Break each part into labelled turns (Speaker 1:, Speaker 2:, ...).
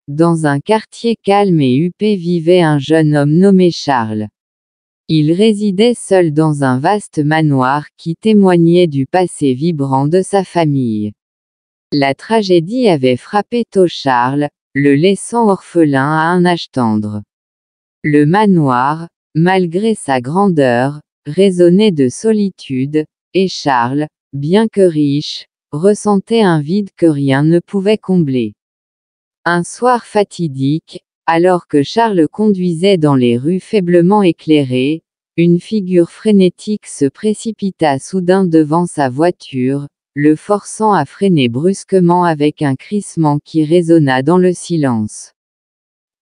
Speaker 1: dans un quartier calme et huppé vivait un jeune homme nommé Charles. Il résidait seul dans un vaste manoir qui témoignait du passé vibrant de sa famille. La tragédie avait frappé tôt Charles, le laissant orphelin à un âge tendre. Le manoir, malgré sa grandeur, résonnait de solitude, et Charles, bien que riche, ressentait un vide que rien ne pouvait combler. Un soir fatidique, alors que Charles conduisait dans les rues faiblement éclairées, une figure frénétique se précipita soudain devant sa voiture, le forçant à freiner brusquement avec un crissement qui résonna dans le silence.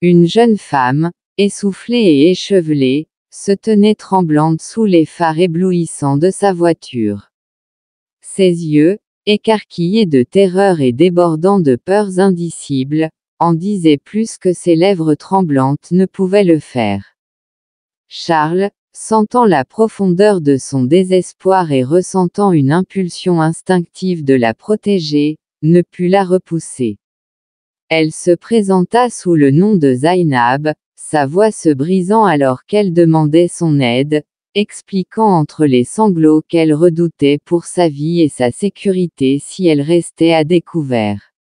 Speaker 1: Une jeune femme, essoufflée et échevelée, se tenait tremblante sous les phares éblouissants de sa voiture. Ses yeux, écarquillés de terreur et débordant de peurs indicibles, en disaient plus que ses lèvres tremblantes ne pouvaient le faire. Charles, sentant la profondeur de son désespoir et ressentant une impulsion instinctive de la protéger, ne put la repousser. Elle se présenta sous le nom de Zainab, sa voix se brisant alors qu'elle demandait son aide, expliquant entre les sanglots qu'elle redoutait pour sa vie et sa sécurité si elle restait à découvert.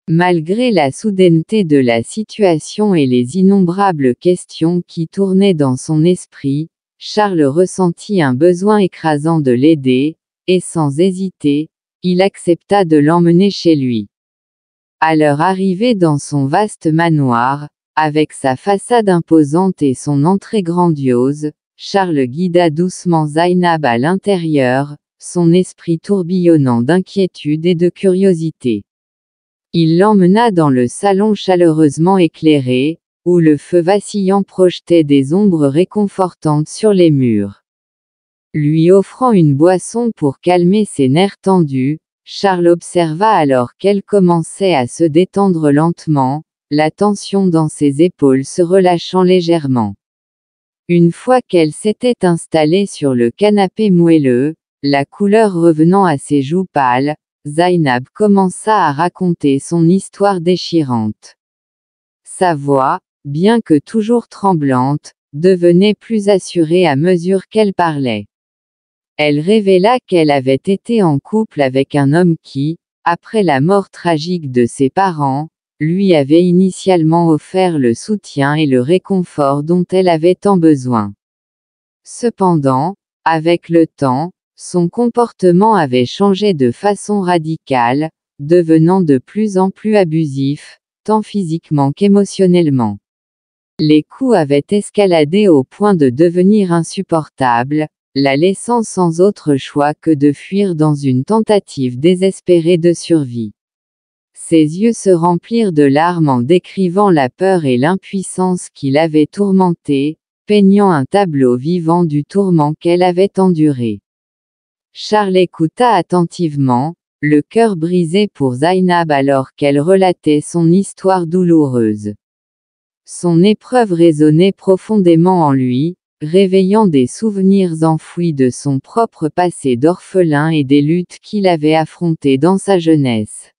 Speaker 1: Malgré la soudaineté de la situation et les innombrables questions qui tournaient dans son esprit, Charles ressentit un besoin écrasant de l'aider, et sans hésiter, il accepta de l'emmener chez lui. À leur arrivée dans son vaste manoir, avec sa façade imposante et son entrée grandiose, Charles guida doucement Zainab à l'intérieur, son esprit tourbillonnant d'inquiétude et de curiosité. Il l'emmena dans le salon chaleureusement éclairé, où le feu vacillant projetait des ombres réconfortantes sur les murs. Lui offrant une boisson pour calmer ses nerfs tendus, Charles observa alors qu'elle commençait à se détendre lentement, la tension dans ses épaules se relâchant légèrement. Une fois qu'elle s'était installée sur le canapé moelleux, la couleur revenant à ses joues pâles, Zainab commença à raconter son histoire déchirante. Sa voix, bien que toujours tremblante, devenait plus assurée à mesure qu'elle parlait. Elle révéla qu'elle avait été en couple avec un homme qui, après la mort tragique de ses parents, lui avait initialement offert le soutien et le réconfort dont elle avait tant besoin. Cependant, avec le temps, son comportement avait changé de façon radicale, devenant de plus en plus abusif, tant physiquement qu'émotionnellement. Les coups avaient escaladé au point de devenir insupportables, la laissant sans autre choix que de fuir dans une tentative désespérée de survie. Ses yeux se remplirent de larmes en décrivant la peur et l'impuissance qui l'avaient tourmentée, peignant un tableau vivant du tourment qu'elle avait enduré. Charles écouta attentivement, le cœur brisé pour Zainab alors qu'elle relatait son histoire douloureuse. Son épreuve résonnait profondément en lui, réveillant des souvenirs enfouis de son propre passé d'orphelin et des luttes qu'il avait affrontées dans sa jeunesse.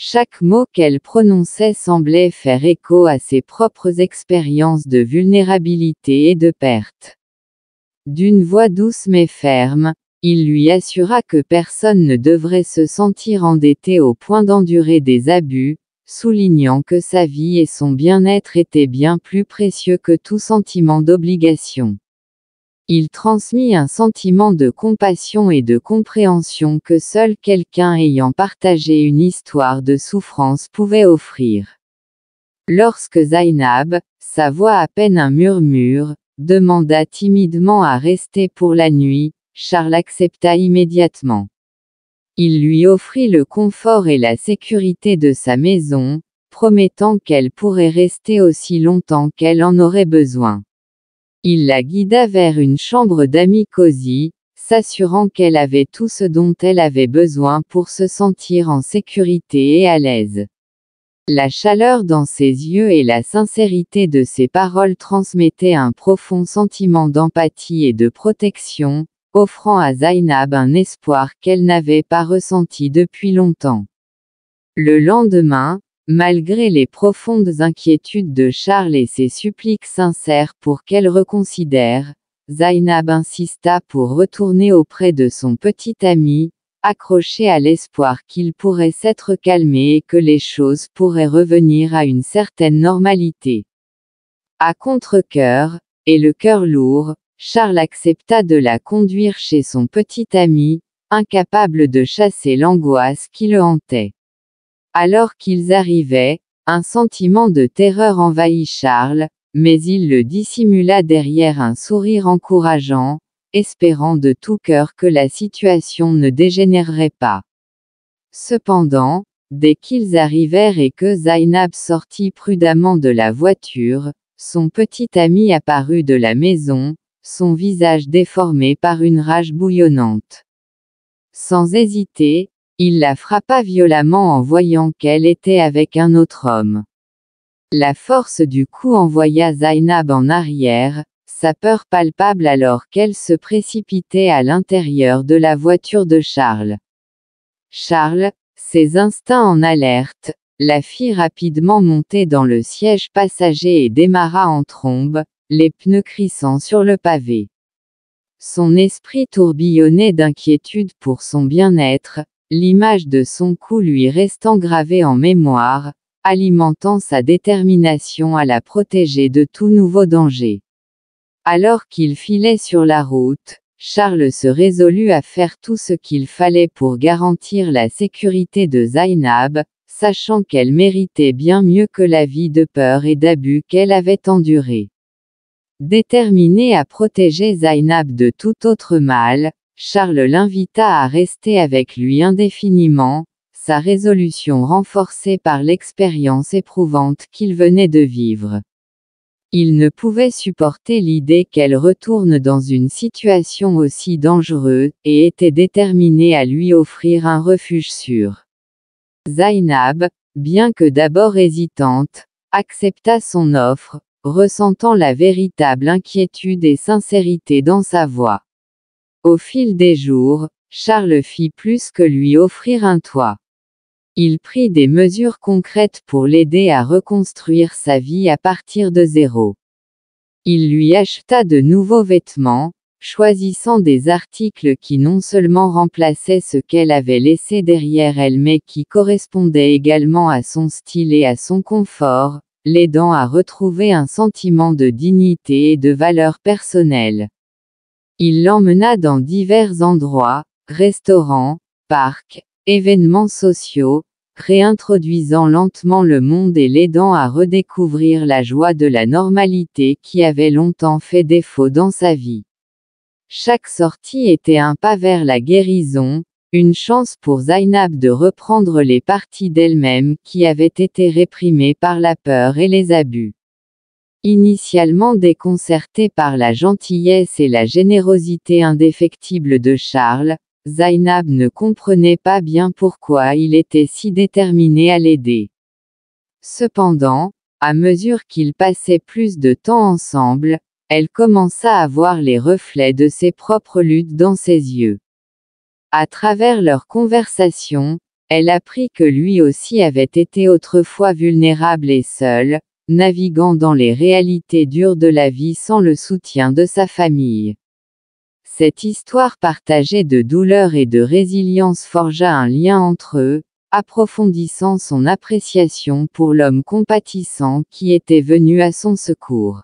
Speaker 1: Chaque mot qu'elle prononçait semblait faire écho à ses propres expériences de vulnérabilité et de perte. D'une voix douce mais ferme, il lui assura que personne ne devrait se sentir endetté au point d'endurer des abus, soulignant que sa vie et son bien-être étaient bien plus précieux que tout sentiment d'obligation. Il transmit un sentiment de compassion et de compréhension que seul quelqu'un ayant partagé une histoire de souffrance pouvait offrir. Lorsque Zainab, sa voix à peine un murmure, demanda timidement à rester pour la nuit, Charles accepta immédiatement. Il lui offrit le confort et la sécurité de sa maison, promettant qu'elle pourrait rester aussi longtemps qu'elle en aurait besoin. Il la guida vers une chambre d'amis cosy, s'assurant qu'elle avait tout ce dont elle avait besoin pour se sentir en sécurité et à l'aise. La chaleur dans ses yeux et la sincérité de ses paroles transmettaient un profond sentiment d'empathie et de protection, offrant à Zainab un espoir qu'elle n'avait pas ressenti depuis longtemps. Le lendemain, Malgré les profondes inquiétudes de Charles et ses suppliques sincères pour qu'elle reconsidère, Zainab insista pour retourner auprès de son petit ami, accroché à l'espoir qu'il pourrait s'être calmé et que les choses pourraient revenir à une certaine normalité. À contre-cœur, et le cœur lourd, Charles accepta de la conduire chez son petit ami, incapable de chasser l'angoisse qui le hantait. Alors qu'ils arrivaient, un sentiment de terreur envahit Charles, mais il le dissimula derrière un sourire encourageant, espérant de tout cœur que la situation ne dégénérerait pas. Cependant, dès qu'ils arrivèrent et que Zainab sortit prudemment de la voiture, son petit ami apparut de la maison, son visage déformé par une rage bouillonnante. Sans hésiter, il la frappa violemment en voyant qu'elle était avec un autre homme. La force du coup envoya Zainab en arrière, sa peur palpable alors qu'elle se précipitait à l'intérieur de la voiture de Charles. Charles, ses instincts en alerte, la fit rapidement monter dans le siège passager et démarra en trombe, les pneus crissant sur le pavé. Son esprit tourbillonnait d'inquiétude pour son bien-être, l'image de son cou lui restant gravée en mémoire, alimentant sa détermination à la protéger de tout nouveau danger. Alors qu'il filait sur la route, Charles se résolut à faire tout ce qu'il fallait pour garantir la sécurité de Zainab, sachant qu'elle méritait bien mieux que la vie de peur et d'abus qu'elle avait endurée. Déterminé à protéger Zainab de tout autre mal, Charles l'invita à rester avec lui indéfiniment, sa résolution renforcée par l'expérience éprouvante qu'il venait de vivre. Il ne pouvait supporter l'idée qu'elle retourne dans une situation aussi dangereuse, et était déterminé à lui offrir un refuge sûr. Zainab, bien que d'abord hésitante, accepta son offre, ressentant la véritable inquiétude et sincérité dans sa voix. Au fil des jours, Charles fit plus que lui offrir un toit. Il prit des mesures concrètes pour l'aider à reconstruire sa vie à partir de zéro. Il lui acheta de nouveaux vêtements, choisissant des articles qui non seulement remplaçaient ce qu'elle avait laissé derrière elle mais qui correspondaient également à son style et à son confort, l'aidant à retrouver un sentiment de dignité et de valeur personnelle. Il l'emmena dans divers endroits, restaurants, parcs, événements sociaux, réintroduisant lentement le monde et l'aidant à redécouvrir la joie de la normalité qui avait longtemps fait défaut dans sa vie. Chaque sortie était un pas vers la guérison, une chance pour Zainab de reprendre les parties d'elle-même qui avaient été réprimées par la peur et les abus. Initialement déconcertée par la gentillesse et la générosité indéfectible de Charles, Zainab ne comprenait pas bien pourquoi il était si déterminé à l'aider. Cependant, à mesure qu'ils passaient plus de temps ensemble, elle commença à voir les reflets de ses propres luttes dans ses yeux. À travers leur conversation, elle apprit que lui aussi avait été autrefois vulnérable et seul, naviguant dans les réalités dures de la vie sans le soutien de sa famille. Cette histoire partagée de douleur et de résilience forgea un lien entre eux, approfondissant son appréciation pour l'homme compatissant qui était venu à son secours.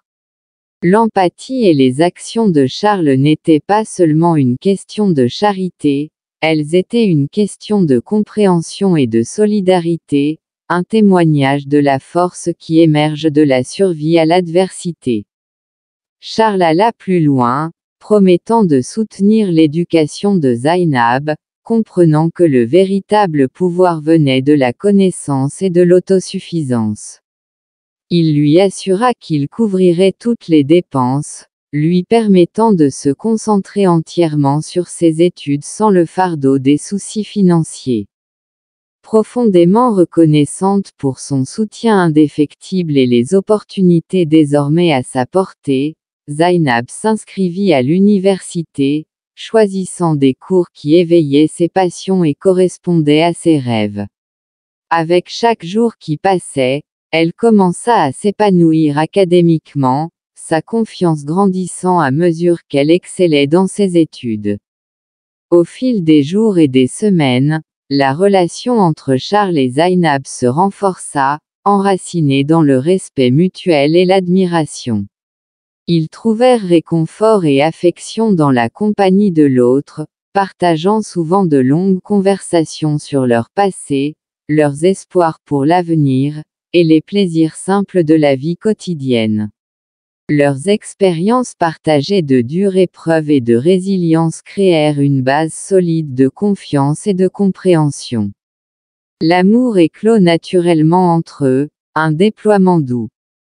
Speaker 1: L'empathie et les actions de Charles n'étaient pas seulement une question de charité, elles étaient une question de compréhension et de solidarité, un témoignage de la force qui émerge de la survie à l'adversité. Charles alla plus loin, promettant de soutenir l'éducation de Zainab, comprenant que le véritable pouvoir venait de la connaissance et de l'autosuffisance. Il lui assura qu'il couvrirait toutes les dépenses, lui permettant de se concentrer entièrement sur ses études sans le fardeau des soucis financiers. Profondément reconnaissante pour son soutien indéfectible et les opportunités désormais à sa portée, Zainab s'inscrivit à l'université, choisissant des cours qui éveillaient ses passions et correspondaient à ses rêves. Avec chaque jour qui passait, elle commença à s'épanouir académiquement, sa confiance grandissant à mesure qu'elle excellait dans ses études. Au fil des jours et des semaines, la relation entre Charles et Zainab se renforça, enracinée dans le respect mutuel et l'admiration. Ils trouvèrent réconfort et affection dans la compagnie de l'autre, partageant souvent de longues conversations sur leur passé, leurs espoirs pour l'avenir, et les plaisirs simples de la vie quotidienne. Leurs expériences partagées de dures épreuves et de résilience créèrent une base solide de confiance et de compréhension. L'amour éclot naturellement entre eux, un déploiement doux.